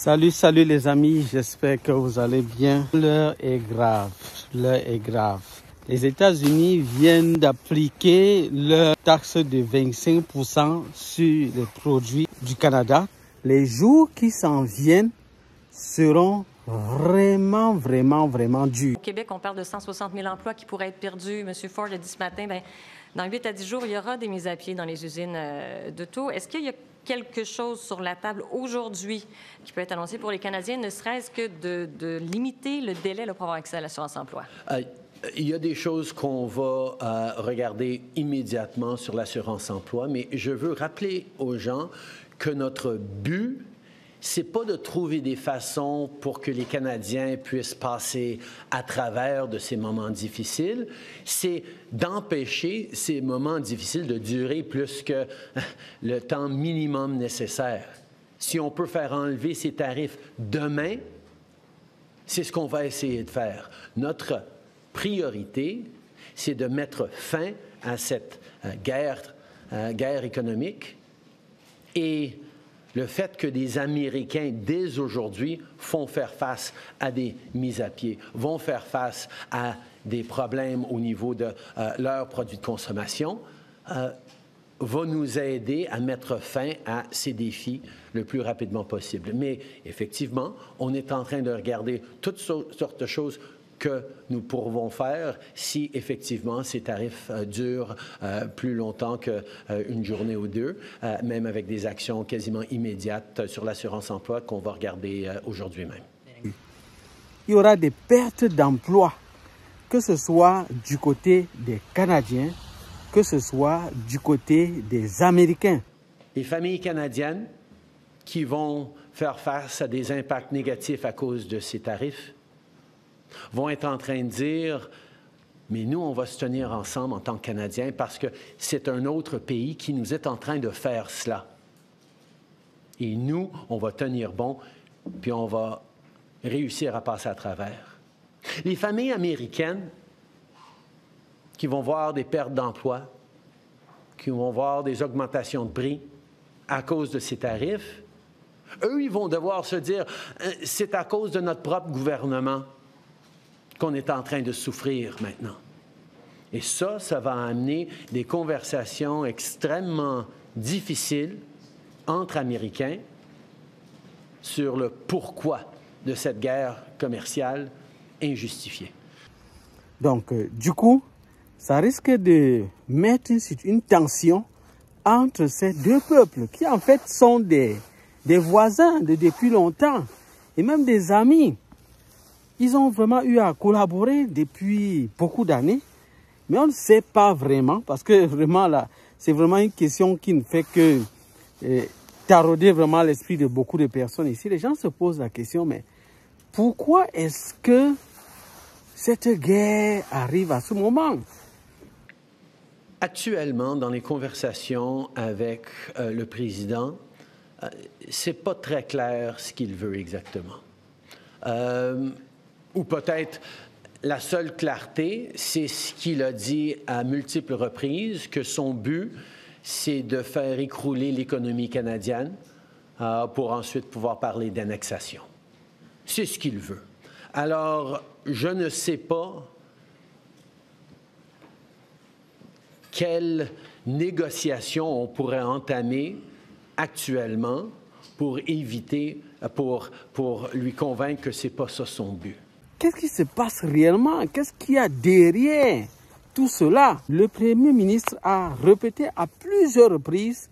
Salut, salut les amis, j'espère que vous allez bien. L'heure est grave, l'heure est grave. Les États-Unis viennent d'appliquer leur taxe de 25% sur les produits du Canada. Les jours qui s'en viennent seront vraiment durs. Au Québec, on parle de 160 000 emplois qui pourraient être perdus. M. Ford a dit ce matin, dans 8 à 10 jours, il y aura des mises à pied dans les usines d'auto. Est-ce qu'il y a quelque chose sur la table aujourd'hui qui peut être annoncé pour les Canadiens, ne serait-ce que de limiter le délai pour avoir accès à l'assurance-emploi? Il y a des choses qu'on va regarder immédiatement sur l'assurance-emploi, mais je veux rappeler aux gens que notre but, c'est pas de trouver des façons pour que les Canadiens puissent passer à travers de ces moments difficiles, c'est d'empêcher ces moments difficiles de durer plus que le temps minimum nécessaire. Si on peut faire enlever ces tarifs demain, c'est ce qu'on va essayer de faire. Notre priorité, c'est de mettre fin à cette guerre économique et le fait que des Américains, dès aujourd'hui, font faire face à des mises à pied, vont faire face à des problèmes au niveau de leurs produits de consommation, va nous aider à mettre fin à ces défis le plus rapidement possible. Mais effectivement, on est en train de regarder toutes sortes de choses que nous pourrons faire si, effectivement, ces tarifs durent plus longtemps qu'une journée ou deux, même avec des actions quasiment immédiates sur l'assurance-emploi qu'on va regarder aujourd'hui même. Il y aura des pertes d'emplois, que ce soit du côté des Canadiens, que ce soit du côté des Américains. Les familles canadiennes qui vont faire face à des impacts négatifs à cause de ces tarifs vont être en train de dire, mais nous, on va se tenir ensemble en tant que Canadiens parce que c'est un autre pays qui nous est en train de faire cela. Et nous, on va tenir bon, puis on va réussir à passer à travers. Les familles américaines qui vont voir des pertes d'emploi, qui vont voir des augmentations de prix à cause de ces tarifs, eux, ils vont devoir se dire, c'est à cause de notre propre gouvernement qu'on est en train de souffrir maintenant. Et ça va amener des conversations extrêmement difficiles entre Américains sur le pourquoi de cette guerre commerciale injustifiée. Donc, du coup, ça risque de mettre une tension entre ces deux peuples qui, en fait, sont des voisins depuis longtemps et même des amis. Ils ont vraiment eu à collaborer depuis beaucoup d'années, mais on ne sait pas vraiment, parce que vraiment là, c'est vraiment une question qui ne fait que tarauder vraiment l'esprit de beaucoup de personnes ici. Les gens se posent la question, mais pourquoi est-ce que cette guerre arrive à ce moment? Actuellement, dans les conversations avec le président, c'est pas très clair ce qu'il veut exactement. Ou peut-être la seule clarté, c'est ce qu'il a dit à multiples reprises, que son but, c'est de faire écrouler l'économie canadienne pour ensuite pouvoir parler d'annexation. C'est ce qu'il veut. Alors, je ne sais pas quelle négociation on pourrait entamer actuellement pour éviter, pour lui convaincre que ce n'est pas ça son but. Qu'est-ce qui se passe réellement? Qu'est-ce qu'il y a derrière tout cela? Le Premier ministre a répété à plusieurs reprises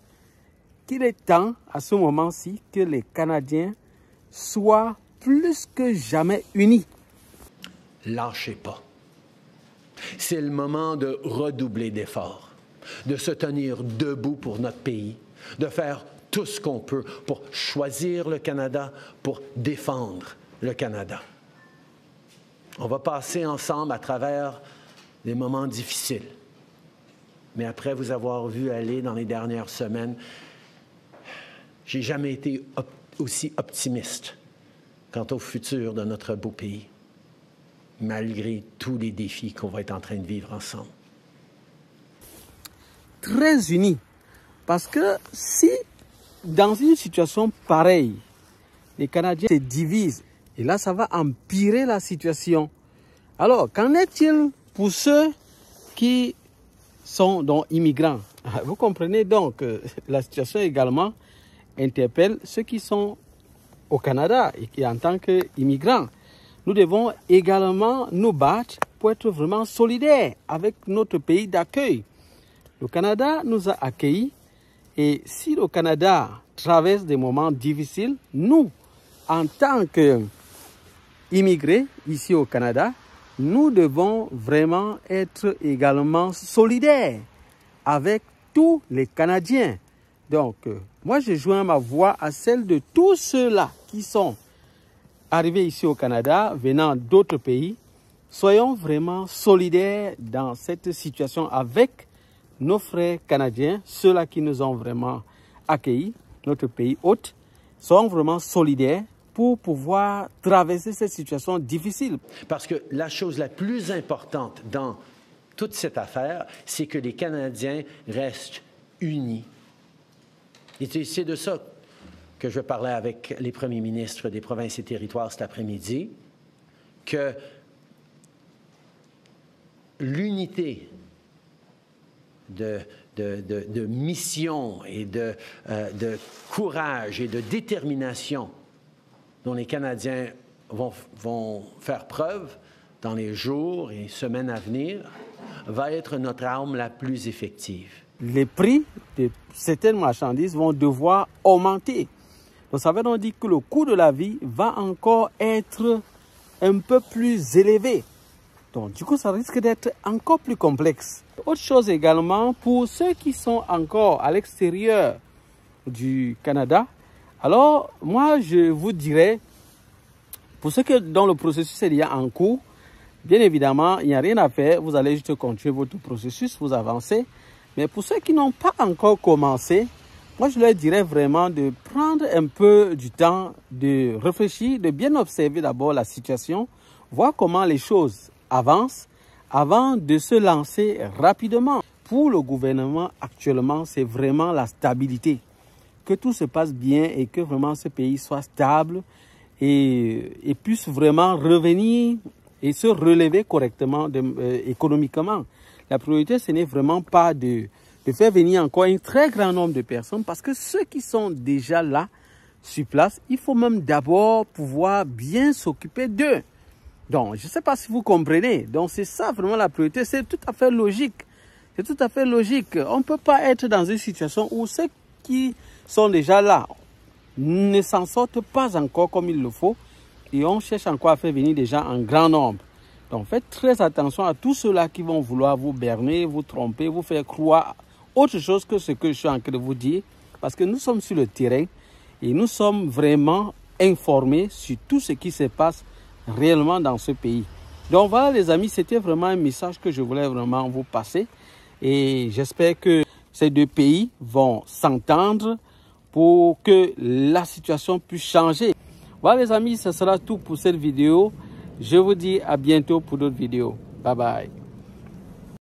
qu'il est temps, à ce moment-ci, que les Canadiens soient plus que jamais unis. Lâchez pas. C'est le moment de redoubler d'efforts, de se tenir debout pour notre pays, de faire tout ce qu'on peut pour choisir le Canada, pour défendre le Canada. On va passer ensemble à travers des moments difficiles. Mais après vous avoir vu aller dans les dernières semaines, j'ai jamais été aussi optimiste quant au futur de notre beau pays, malgré tous les défis qu'on va être en train de vivre ensemble. Très unis. Parce que si, dans une situation pareille, les Canadiens se divisent. Et là, ça va empirer la situation. Alors, qu'en est-il pour ceux qui sont donc immigrants? Vous comprenez donc la situation également interpelle ceux qui sont au Canada et qui en tant qu'immigrants. Nous devons également nous battre pour être vraiment solidaires avec notre pays d'accueil. Le Canada nous a accueillis et si le Canada traverse des moments difficiles, nous, en tant qu'immigrés ici au Canada, nous devons vraiment être également solidaires avec tous les Canadiens. Donc, moi, je joins ma voix à celle de tous ceux-là qui sont arrivés ici au Canada, venant d'autres pays. Soyons vraiment solidaires dans cette situation avec nos frères canadiens, ceux-là qui nous ont vraiment accueillis, notre pays hôte. Soyons vraiment solidaires pour pouvoir traverser cette situation difficile. Parce que la chose la plus importante dans toute cette affaire, c'est que les Canadiens restent unis. Et c'est de ça que je parlais avec les premiers ministres des provinces et territoires cet après-midi, que l'unité de mission et de courage et de détermination dont les Canadiens vont faire preuve dans les jours et semaines à venir va être notre arme la plus effective. Les prix de certaines marchandises vont devoir augmenter. Donc, ça veut donc dire que le coût de la vie va encore être un peu plus élevé. Donc, du coup, ça risque d'être encore plus complexe. Autre chose également, pour ceux qui sont encore à l'extérieur du Canada, alors, moi, je vous dirais, pour ceux dont le processus est déjà en cours, bien évidemment, il n'y a rien à faire. Vous allez juste continuer votre processus, vous avancez. Mais pour ceux qui n'ont pas encore commencé, moi, je leur dirais vraiment de prendre un peu du temps, de réfléchir, de bien observer d'abord la situation, voir comment les choses avancent avant de se lancer rapidement. Pour le gouvernement, actuellement, c'est vraiment la stabilité. Que tout se passe bien et que vraiment ce pays soit stable et puisse vraiment revenir et se relever correctement économiquement. La priorité, ce n'est vraiment pas de faire venir encore un très grand nombre de personnes parce que ceux qui sont déjà là, sur place, il faut même d'abord pouvoir bien s'occuper d'eux. Donc, je ne sais pas si vous comprenez. Donc, c'est ça vraiment la priorité. C'est tout à fait logique. C'est tout à fait logique. On ne peut pas être dans une situation où ceux qui sont déjà là ne s'en sortent pas encore comme il le faut et on cherche encore à faire venir des gens en grand nombre. Donc, faites très attention à tous ceux-là qui vont vouloir vous berner, vous tromper, vous faire croire autre chose que ce que je suis en train de vous dire. Parce que nous sommes sur le terrain et nous sommes vraiment informés sur tout ce qui se passe réellement dans ce pays. Donc voilà les amis, c'était vraiment un message que je voulais vraiment vous passer. Et j'espère que ces deux pays vont s'entendre pour que la situation puisse changer. Voilà les amis, ce sera tout pour cette vidéo. Je vous dis à bientôt pour d'autres vidéos. Bye bye.